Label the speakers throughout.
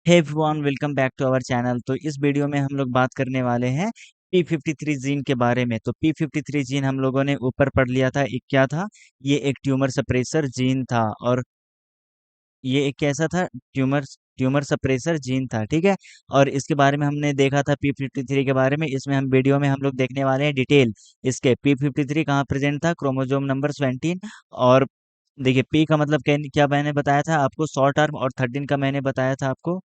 Speaker 1: Hey everyone, welcome back to our channel. तो इस video में हम लोग बात करने वाले हैं P53 जीन के बारे में। तो P53 जीन हम लोगों ने ऊपर पढ़ लिया था, एक क्या था, ये एक ट्यूमर सप्रेसर जीन था। और ये एक कैसा था, ट्यूमर ट्यूमर सप्रेसर जीन था, ठीक है। और इसके बारे में हमने देखा था P53 के बारे में। इसमें हम वीडियो में हम लोग देखने वाले हैं डिटेल इसके। P53 कहाँ प्रेजेंट था, क्रोमोसोम नंबर 17। और देखिए, पी का मतलब क्या मैंने बताया था आपको, शॉर्ट आर्म। और 13 का मैंने बताया था आपको,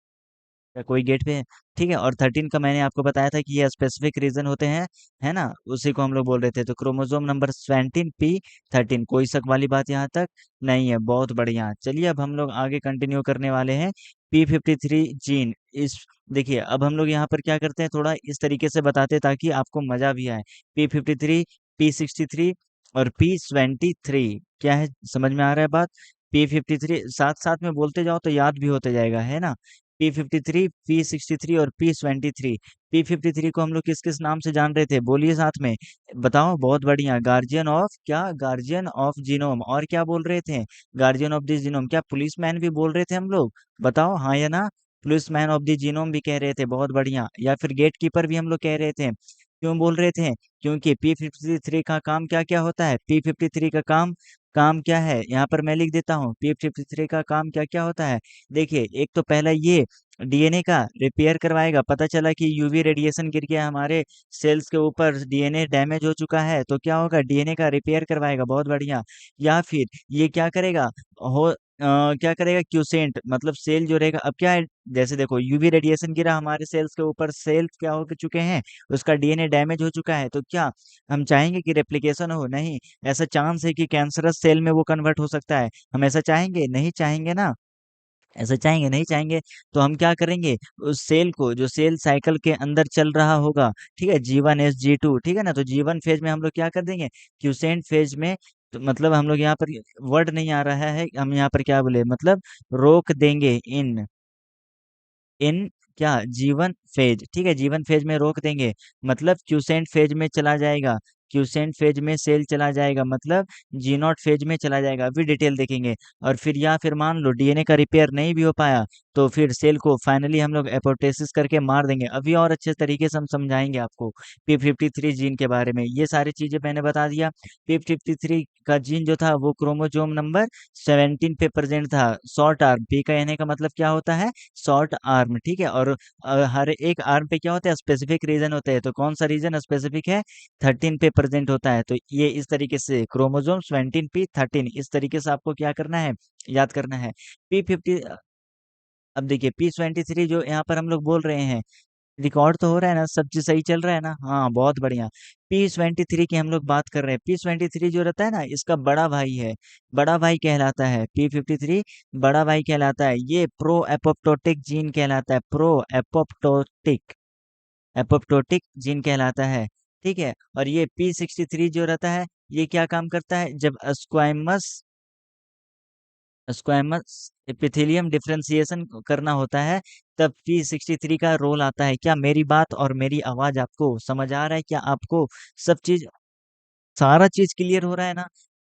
Speaker 1: या कोई गेट पे है, ठीक है। और 13 का मैंने आपको बताया था कि ये स्पेसिफिक रीजन होते हैं, है ना, उसी को हम लोग बोल रहे थे। तो क्रोमोसोम नंबर 17 P13, कोई शक वाली बात यहाँ तक नहीं है। बहुत बढ़िया, चलिए अब हम लोग आगे कंटिन्यू करने वाले हैं। P53 जीन, इस देखिए अब हम लोग यहाँ पर क्या करते हैं, थोड़ा इस तरीके से बताते हैं ताकि आपको मजा भी आए। P53, P63 और P23 क्या है, समझ में आ रहा है बात। P53 साथ साथ में बोलते जाओ तो याद भी होते जाएगा, है ना। P53, P63 और P23। P53 को हम लोग किस किस नाम से जान रहे थे, बोलिए साथ में, बताओ। बहुत बढ़िया, गार्जियन ऑफ क्या, गार्जियन ऑफ जीनोम। और क्या बोल रहे थे, गार्जियन ऑफ द जीनोम। क्या पुलिसमैन भी बोल रहे थे हम लोग, बताओ हाँ या ना। पुलिसमैन ऑफ द जीनोम भी कह रहे थे, बहुत बढ़िया। या फिर गेट कीपर भी हम लोग कह रहे थे। क्यों बोल रहे थे, क्योंकि P53 का काम क्या क्या होता है। P53 का काम काम क्या है, यहाँ पर मैं लिख देता हूँ। P53 का काम क्या क्या होता है। देखिए, एक तो पहला ये डीएनए का रिपेयर करवाएगा। पता चला कि यूवी रेडिएशन गिर गया हमारे सेल्स के ऊपर, डीएनए डैमेज हो चुका है, तो क्या होगा, डीएनए का रिपेयर करवाएगा, बहुत बढ़िया। या फिर ये क्या करेगा, क्या करेगा, क्यूसेंट मतलब सेल जो रहेगा। अब क्या है, जैसे देखो यूवी रेडिएशन गिरा हमारे सेल्स के ऊपर, सेल्स क्या हो चुके हैं, उसका डीएनए डैमेज हो चुका है। तो क्या हम चाहेंगे कि रेप्लिकेशन हो, नहीं। ऐसा चांस है कि कैंसरस सेल में वो कन्वर्ट हो सकता है, हम ऐसा चाहेंगे, नहीं चाहेंगे ना। ऐसा चाहेंगे, नहीं चाहेंगे। तो हम क्या करेंगे, उस सेल को, जो सेल साइकिल के अंदर चल रहा होगा, ठीक है, G1 S G2, ठीक है ना, तो G1 फेज में हम लोग क्या कर देंगे, क्यूसेंट फेज में। तो मतलब हम लोग यहाँ पर वर्ड नहीं आ रहा है, हम यहाँ पर क्या बोले, मतलब रोक देंगे इन इन क्या, जीवन फेज, ठीक है, जीवन फेज में रोक देंगे। मतलब क्यूसेंट फेज में चला जाएगा, क्यूसेंट फेज में सेल चला जाएगा, मतलब जी नॉट फेज में चला जाएगा। अभी डिटेल देखेंगे। और फिर या फिर मान लो डीएनए का रिपेयर नहीं भी हो पाया, तो फिर सेल को फाइनली हम लोग एपोप्टोसिस करके मार देंगे। अभी और अच्छे तरीके से हम समझाएंगे आपको P53 जीन के बारे में। ये सारी चीजें मैंने बता दिया। P53 का जीन जो था वो क्रोमोसोम नंबर 17 पे प्रेजेंट था। शॉर्ट आर्म, पी कहने का मतलब क्या होता है, शॉर्ट आर्म, ठीक है। और हर एक आर्म पे क्या होता है, स्पेसिफिक रीजन होता है। तो कौन सा रीजन स्पेसिफिक है, 13 पे प्रेजेंट होता है। तो ये इस तरीके से क्रोमोसोम 17 P13, इस तरीके से आपको क्या करना है, याद करना है। P50, अब देखिए P23 जो यहाँ पर हम लोग बोल रहे हैं, रिकॉर्ड तो हो रहा है ना, सब चीज सही चल रहा है ना, हाँ बहुत बढ़िया। P23 की हम लोग बात कर रहे हैं। P23 जो रहता है ना, इसका बड़ा भाई है, बड़ा भाई कहलाता है P53, बड़ा भाई कहलाता है। ये प्रो एपोप्टोटिक जीन कहलाता है, प्रो एपोप्टोटिक एपोप्टोटिक जीन कहलाता है, ठीक है। और ये P63 जो रहता है, ये क्या काम करता है, जब स्क्वाइमस स्क्वामस एपिथेलियम डिफरेंशिएशन करना होता है, तब P63 का रोल आता है। क्या मेरी बात और मेरी आवाज आपको समझ आ रहा है, क्या आपको सब चीज, सारा चीज क्लियर हो रहा है ना।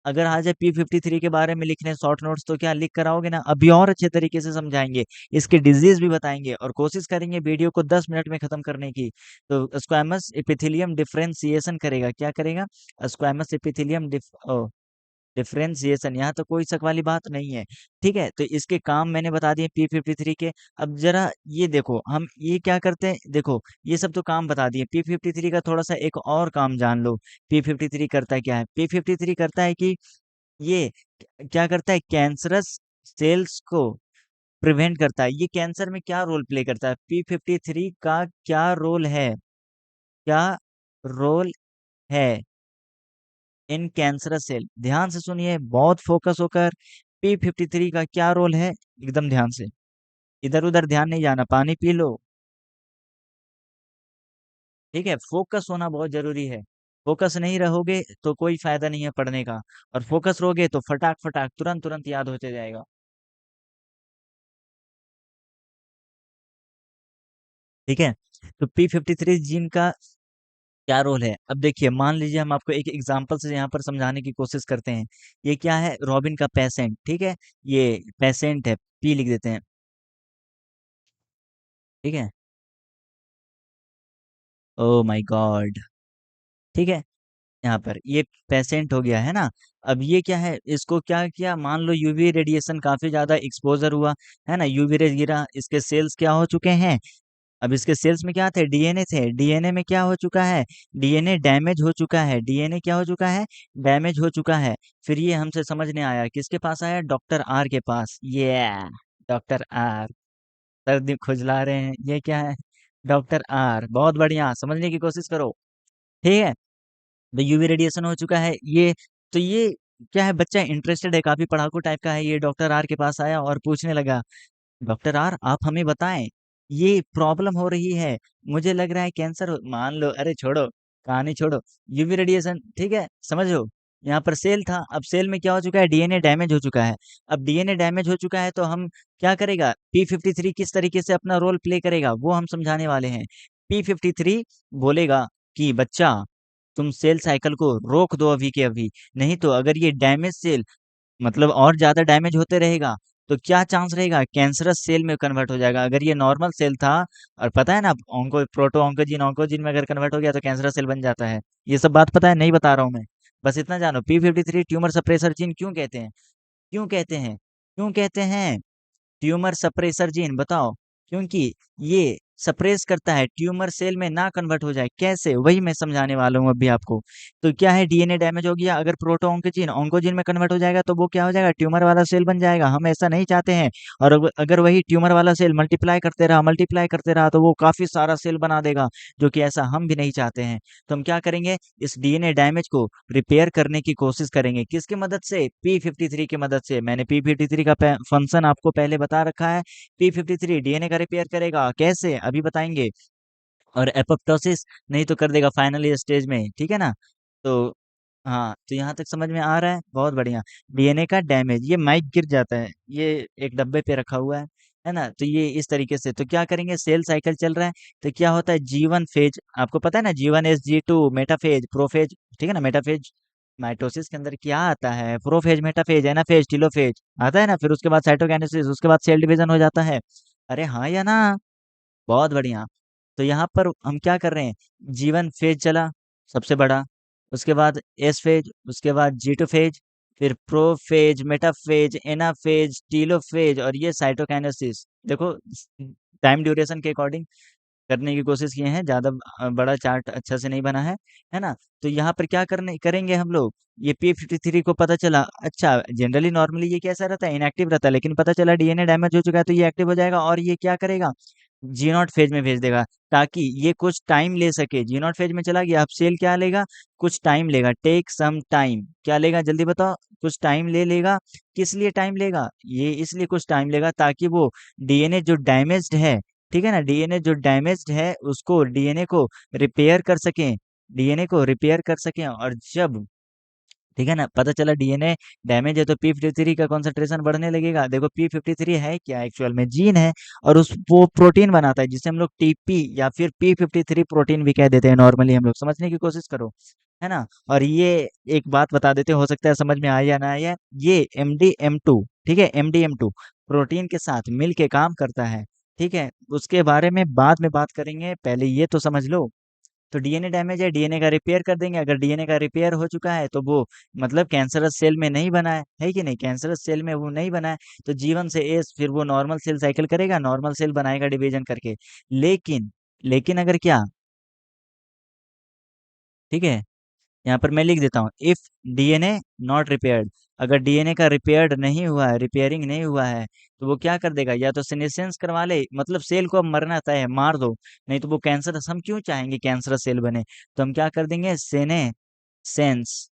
Speaker 1: अगर आज P53 के बारे में लिखने शॉर्ट नोट्स, तो क्या लिख कर आओगे ना, अभी और अच्छे तरीके से समझाएंगे, इसके डिजीज भी बताएंगे, और कोशिश करेंगे वीडियो को 10 मिनट में खत्म करने की। तो स्क्वामस एपिथेलियम डिफरेंशिएशन करेगा, क्या करेगा, स्क्वामस एपिथेलियम डिफरेंशिएशन, यहाँ तो कोई शक वाली बात नहीं है, ठीक है। तो इसके काम मैंने बता दिए P53 के। अब जरा ये देखो, हम ये क्या करते हैं, देखो ये सब तो काम बता दिए। P53 का थोड़ा सा एक और काम जान लो। P53 करता क्या है, P53 करता है कि ये क्या करता है, कैंसरस सेल्स को प्रिवेंट करता है। ये कैंसर में क्या रोल प्ले करता है, P53 का क्या रोल है, क्या रोल है इन कैंसरस सेल, ध्यान से सुनिए, बहुत फोकस होकर। P53 का क्या रोल है, एकदम ध्यान से, इधर उधर ध्यान नहीं जाना, पानी पी लो, ठीक है। फोकस होना बहुत जरूरी है। फोकस नहीं रहोगे तो कोई फायदा नहीं है पढ़ने का, और फोकस रहोगे तो फटाक फटाक तुरंत तुरंत याद होते जाएगा, ठीक है। तो P53 जीन का क्या रोल है, अब देखिए, मान लीजिए हम आपको एक एग्जांपल से यहाँ पर समझाने की कोशिश करते हैं। ये क्या है, रॉबिन का पेशेंट, ठीक है, ये पेशेंट है, पी लिख देते हैं। ठीक है। Oh my God. ठीक है। यहाँ पर ये पेशेंट हो गया है ना। अब ये क्या है, इसको क्या किया, मान लो यूवी रेडिएशन काफी ज्यादा एक्सपोजर हुआ, है ना, यूवी रेज गिरा, इसके सेल्स क्या हो चुके हैं। अब इसके सेल्स में क्या थे, डीएनए थे, डीएनए में क्या हो चुका है, डीएनए डैमेज हो चुका है, डीएनए क्या हो चुका है, डैमेज हो चुका है। फिर ये हमसे समझ नहीं आया, किसके पास आया, डॉक्टर आर के पास। ये डॉक्टर आर, सर्दी खुजला रहे हैं, ये क्या है, डॉक्टर आर, बहुत बढ़िया, समझने की कोशिश करो। ठीक है। तो यूवी रेडिएशन हो चुका है ये। तो ये क्या है, बच्चा इंटरेस्टेड है, काफी पढ़ाकू टाइप का है, ये डॉक्टर आर के पास आया और पूछने लगा, डॉक्टर आर आप हमें बताएं, ये प्रॉब्लम हो रही है, मुझे लग रहा है कैंसर मान लो, अरे छोड़ो, कहानी छोड़ो, यूवी रेडिएशन, ठीक है, समझो। यहाँ पर सेल था, अब सेल में क्या हो चुका है, डीएनए डैमेज हो चुका है। अब डीएनए डैमेज हो चुका है तो हम क्या करेगा, P53 किस तरीके से अपना रोल प्ले करेगा वो हम समझाने वाले हैं। P53 बोलेगा कि बच्चा तुम सेल साइकिल को रोक दो अभी के अभी, नहीं तो अगर ये डैमेज सेल मतलब और ज्यादा डैमेज होते रहेगा तो क्या चांस रहेगा, कैंसरस सेल में कन्वर्ट हो जाएगा। अगर ये नॉर्मल सेल था, और पता है ना, ऑन्को प्रोटो ऑन्कोजीन ऑन्कोजीन में अगर कन्वर्ट हो गया तो कैंसरस सेल बन जाता है। ये सब बात पता है, नहीं बता रहा हूँ मैं, बस इतना जानो। P53 ट्यूमर सप्रेसर जीन क्यों कहते हैं, क्यों कहते हैं, क्यों कहते हैं ट्यूमर सप्रेसर जीन, बताओ। क्योंकि ये सप्रेस करता है, ट्यूमर सेल में ना कन्वर्ट हो जाए, कैसे, वही मैं समझाने वाला हूँ अभी आपको। तो क्या है, डीएनए डैमेज हो गया, अगर प्रोटो ऑन्कोजीन ऑन्कोजीन में कन्वर्ट हो जाएगा तो वो क्या हो जाएगा, ट्यूमर वाला सेल बन जाएगा, हम ऐसा नहीं चाहते हैं। और अगर वही ट्यूमर वाला सेल मल्टीप्लाई करते रहा तो वो काफी सारा सेल बना देगा, जो कि ऐसा हम भी नहीं चाहते हैं। तो हम क्या करेंगे, इस डीएनए डैमेज को रिपेयर करने की कोशिश करेंगे, किसकी मदद से, P53 की मदद से। मैंने P53 का फंक्शन आपको पहले बता रखा है। P53 डीएनए का रिपेयर करेगा, कैसे अभी बताएंगे। और एपोप्टोसिस नहीं तो कर देगा फाइनल स्टेज में, ठीक है ना। तो हाँ, तो यहाँ तक समझ में आ रहा है, बहुत बढ़िया। डीएनए का डैमेज, ये माइक गिर जाता है, ये एक डब्बे पे रखा हुआ है ना। तो ये इस तरीके से, तो क्या करेंगे, सेल साइकिल चल रहा है, तो क्या होता है, G1 फेज, आपको पता है ना, G1S G2 मेटाफेज प्रोफेज, ठीक है ना, मेटाफेज। माइटोसिस के अंदर क्या आता है, प्रोफेज मेटाफेज एनाफेज टीलोफेज आता है ना, फिर उसके बाद साइटोकाइनेसिस, उसके बाद सेल डिवीजन हो जाता है। अरे हाँ या ना, बहुत बढ़िया। तो यहाँ पर हम क्या कर रहे हैं, G1 फेज चला सबसे बड़ा, उसके बाद एस फेज, उसके बाद G2 फेज, फिर प्रोफेज मेटाफेज एनाफेज टीलोफेज और ये साइटोकाइनेसिस। देखो, टाइम ड्यूरेशन के अकॉर्डिंग करने की कोशिश किए हैं, ज्यादा बड़ा चार्ट अच्छा से नहीं बना है ना। तो यहाँ पर क्या करने करेंगे हम लोग, ये P53 को पता चला, अच्छा जनरली नॉर्मली ये कैसा रहता है, इनएक्टिव रहता है, लेकिन पता चला डीएनए डैमेज हो चुका है तो ये एक्टिव हो जाएगा और ये क्या करेगा, G0 फेज में भेज देगा, ताकि ये कुछ टाइम ले सके। G0 फेज में चला गया, अब सेल क्या लेगा, कुछ टाइम लेगा, टेक सम टाइम, क्या लेगा जल्दी बताओ, कुछ टाइम ले लेगा। किस लिए टाइम लेगा, ये इसलिए कुछ टाइम लेगा ताकि वो डीएनए जो डैमेज्ड है, ठीक है ना, डीएनए जो डैमेज्ड है उसको, डीएनए को रिपेयर कर सकें, डीएनए को रिपेयर कर सकें। और जब, ठीक है ना, पता चला डीएनए डैमेज है तो P53 का कॉन्सेंट्रेशन बढ़ने लगेगा। देखो P53 है क्या, एक्चुअल में जीन है, और उस वो प्रोटीन बनाता है जिसे हम लोग टीपी या फिर P53 प्रोटीन भी कह देते हैं नॉर्मली, हम लोग समझने की कोशिश करो, है ना। और ये एक बात बता देते, हो सकता है समझ में आया या ना आया, ये MDM2, ठीक है, MDM2 प्रोटीन के साथ मिल के काम करता है, ठीक है। उसके बारे में बाद में बात करेंगे, पहले ये तो समझ लो। तो डीएनए डैमेज है, डीएनए का रिपेयर कर देंगे, अगर डीएनए का रिपेयर हो चुका है तो वो मतलब कैंसरस सेल में नहीं बना है कि नहीं, कैंसरस सेल में वो नहीं बना है, तो G1 से एस, फिर वो नॉर्मल सेल साइकिल करेगा, नॉर्मल सेल बनाएगा डिवीजन करके। लेकिन लेकिन अगर क्या, ठीक है, यहाँ पर मैं लिख देता हूँ, इफ डीएनए नॉट रिपेयर्ड, अगर डीएनए का रिपेयर्ड नहीं हुआ है, रिपेयरिंग नहीं हुआ है, तो वो क्या कर देगा, या तो सेनेसेंस करवा ले, मतलब सेल को अब मरना तय है, मार दो, नहीं तो वो कैंसर, हम क्यों चाहेंगे कैंसर सेल बने, तो हम क्या कर देंगे, सेने सेंस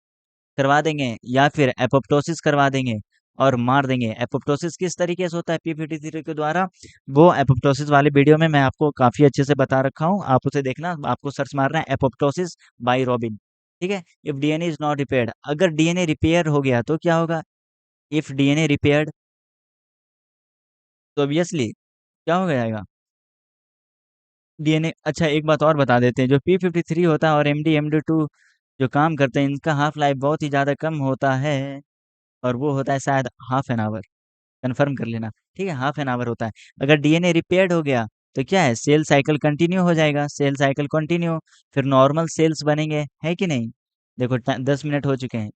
Speaker 1: करवा देंगे या फिर एपोप्टोसिस करवा देंगे और मार देंगे। एपोप्टोसिस किस तरीके से होता है P53 के द्वारा, वो एपोप्टोसिस वाले वीडियो में मैं आपको काफी अच्छे से बता रखा हूँ, आप उसे देखना, आपको सर्च मारना है एपोप्टोसिस बाय रॉबिन, ठीक है। If DNA is not repaired, अगर डीएनए रिपेयर हो गया तो क्या होगा, इफ डीएनए रिपेयर्ड, तो ऑब्वियसली क्या हो जाएगा, डीएनए, अच्छा एक बात और बता देते हैं, जो P53 होता है और MD MD2 जो काम करते हैं, इनका हाफ लाइफ बहुत ही ज्यादा कम होता है, और वो होता है शायद ½ एन आवर, कंफर्म कर लेना, ठीक है, ½ एन आवर होता है। अगर डीएनए रिपेयर्ड हो गया तो क्या है, सेल साइकिल कंटिन्यू हो जाएगा, सेल साइकिल कंटिन्यू, फिर नॉर्मल सेल्स बनेंगे, है कि नहीं। देखो 10 मिनट हो चुके हैं।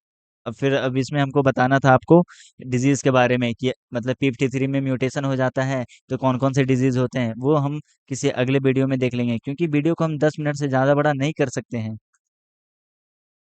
Speaker 1: अब फिर अब इसमें हमको बताना था आपको डिजीज के बारे में कि मतलब P53 में म्यूटेशन हो जाता है तो कौन कौन से डिजीज होते हैं, वो हम किसी अगले वीडियो में देख लेंगे, क्योंकि वीडियो को हम 10 मिनट से ज़्यादा बड़ा नहीं कर सकते हैं।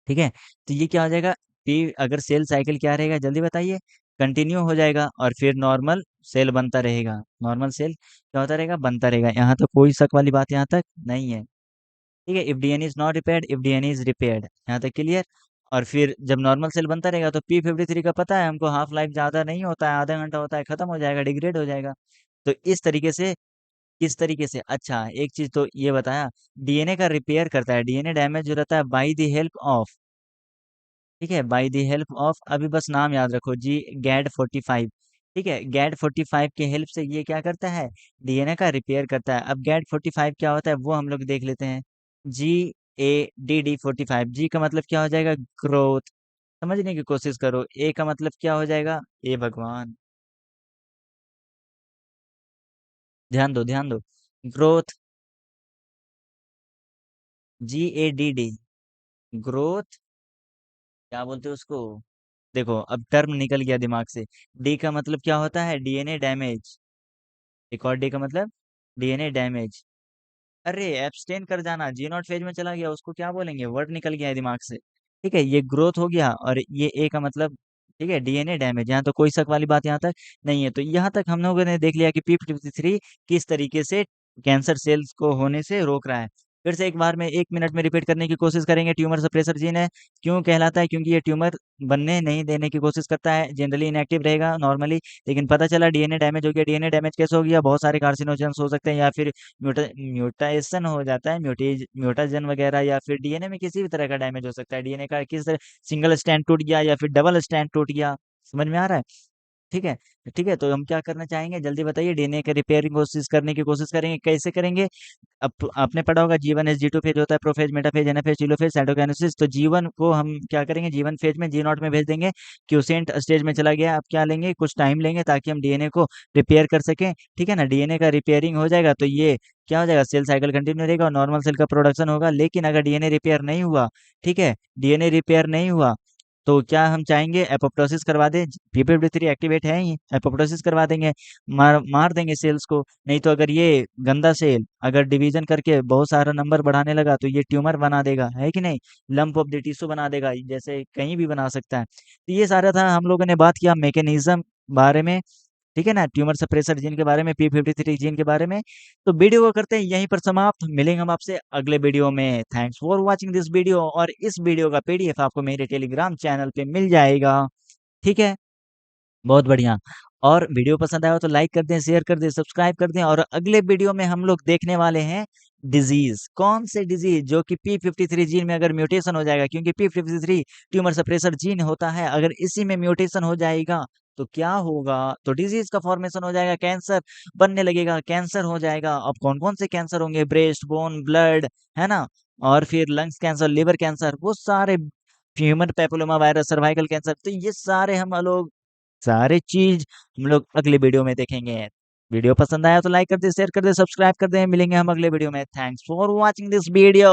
Speaker 1: ठीक है, तो ये क्या हो जाएगा, पी अगर सेल साइकिल क्या रहेगा जल्दी बताइए, कंटिन्यू हो जाएगा और फिर नॉर्मल सेल बनता रहेगा, नॉर्मल सेल क्या होता रहेगा, बनता रहेगा। यहाँ तो कोई शक वाली बात यहाँ तक नहीं है। ठीक है, if DNA is not repaired, if DNA is repaired, यहाँ तक क्लियर। और फिर जब नॉर्मल सेल बनता रहेगा तो P53 का पता है हमको, हाफ लाइफ ज़्यादा नहीं होता है, आधा घंटा होता है, खत्म हो जाएगा, डिग्रेड हो जाएगा। तो इस तरीके से, किस तरीके से, अच्छा एक चीज तो ये बताया, डीएनए का रिपेयर करता है, डीएनए डैमेज जो रहता है बाई द हेल्प ऑफ, ठीक है, बाई द हेल्प ऑफ, अभी बस नाम याद रखो जी, गैड 45। ठीक है, गैड 45 के हेल्प से ये क्या करता है, डीएनए का रिपेयर करता है। अब गैड 45 क्या होता है वो हम लोग देख लेते हैं। GADD 45, जी का मतलब क्या हो जाएगा, ग्रोथ। समझने की कोशिश करो, ए का मतलब क्या हो जाएगा, ए भगवान, ध्यान दो ध्यान दो, ग्रोथ, GADD, ग्रोथ, क्या बोलते हैं उसको, देखो अब टर्म निकल गया दिमाग से। डी का मतलब क्या होता है, डीएनए डैमेज, एक और डी का मतलब डीएनए डैमेज। अरे एब्सटेन कर जाना, जी नॉट फेज में चला गया, उसको क्या बोलेंगे, वर्ड निकल गया है दिमाग से। ठीक है, ये ग्रोथ हो गया, और ये ए का मतलब, ठीक है, डीएनए डैमेज, यहाँ तो कोई शक वाली बात यहाँ तक नहीं है। तो यहाँ तक हम लोगों ने देख लिया कि P53 किस तरीके से कैंसर सेल्स को होने से रोक रहा है। फिर से एक बार में 1 मिनट में रिपीट करने की कोशिश करेंगे, ट्यूमर सप्रेसर जीन है, क्यों कहलाता है, क्योंकि ये ट्यूमर बनने नहीं देने की कोशिश करता है, जनरली इनएक्टिव रहेगा नॉर्मली, लेकिन पता चला डीएनए डैमेज हो गया। डीएनए डैमेज कैसे हो गया, बहुत सारे कार्सिनोजेंस हो सकते हैं, या फिर म्यूटेशन हो जाता है, म्यूटाजन वगैरह, या फिर डीएनए में किसी भी तरह का डैमेज हो सकता है, डीएनए का किस तरह सिंगल स्ट्रैंड टूट गया या फिर डबल स्ट्रैंड टूट गया, समझ में आ रहा है। ठीक है, ठीक है, तो हम क्या करना चाहेंगे जल्दी बताइए, डीएनए के रिपेयरिंग कोशिश करने की कोशिश करेंगे, कैसे करेंगे। अब आपने पढ़ा होगा G1 S G2 फेज होता है, prophase, metaphase, anaphase, telophase, cytokinesis. तो G1 को हम क्या करेंगे, G1 फेज में G0 में भेज देंगे, क्यूसेंट स्टेज में चला गया। अब क्या लेंगे, कुछ टाइम लेंगे ताकि हम डीएनए को रिपेयर कर सकें। ठीक है ना, डीएनए का रिपेयरिंग हो जाएगा तो ये क्या हो जाएगा, सेल साइकिल कंटिन्यू रहेगा और नॉर्मल सेल का प्रोडक्शन होगा। लेकिन अगर डीएनए रिपेयर नहीं हुआ, ठीक है, डीएनए रिपेयर नहीं हुआ, तो क्या हम चाहेंगे एपोप्टोसिस करवा दें, P53 एक्टिवेट है ही, एपोप्टोसिस करवा देंगे, मार मार देंगे सेल्स को। नहीं तो अगर ये गंदा सेल अगर डिवीजन करके बहुत सारा नंबर बढ़ाने लगा तो ये ट्यूमर बना देगा, है कि नहीं, लंप ऑफ द टिश्यू बना देगा, जैसे कहीं भी बना सकता है। तो ये सारा था, हम लोगों ने बात किया मैकेनिज्म बारे में, ठीक है ना, ट्यूमर सप्रेसर जीन के बारे में, P53 जीन के बारे में। तो वीडियो को करते हैं यहीं पर समाप्त, मिलेंगे हम आपसे अगले वीडियो में। Thanks for watching this video, और इस वीडियो का पीडीएफ आपको मेरे टेलीग्राम चैनल पे मिल जाएगा। ठीक है, बहुत बढ़िया। और वीडियो पसंद आया हो तो लाइक कर दें, शेयर कर दें, सब्सक्राइब कर दें। और अगले वीडियो में हम लोग देखने वाले हैं डिजीज, कौन से डिजीज जो कि P53 जीन में अगर म्यूटेशन हो जाएगा, क्योंकि P53 ट्यूमर सप्रेसर जीन होता है, अगर इसी में म्यूटेशन हो जाएगा तो क्या होगा, तो डिजीज का फॉर्मेशन हो जाएगा, कैंसर बनने लगेगा, कैंसर हो जाएगा। अब कौन कौन से कैंसर होंगे, ब्रेस्ट, बोन, ब्लड, है ना, और फिर लंग्स कैंसर, लिवर कैंसर, वो सारे, human papilloma virus, cervical cancer, तो ये सारे हम लोग, सारे चीज हम लोग अगले वीडियो में देखेंगे। वीडियो पसंद आया तो लाइक कर दे, शेयर कर दे, सब्सक्राइब कर दे। मिलेंगे हम अगले वीडियो में। Thanks for watching this video.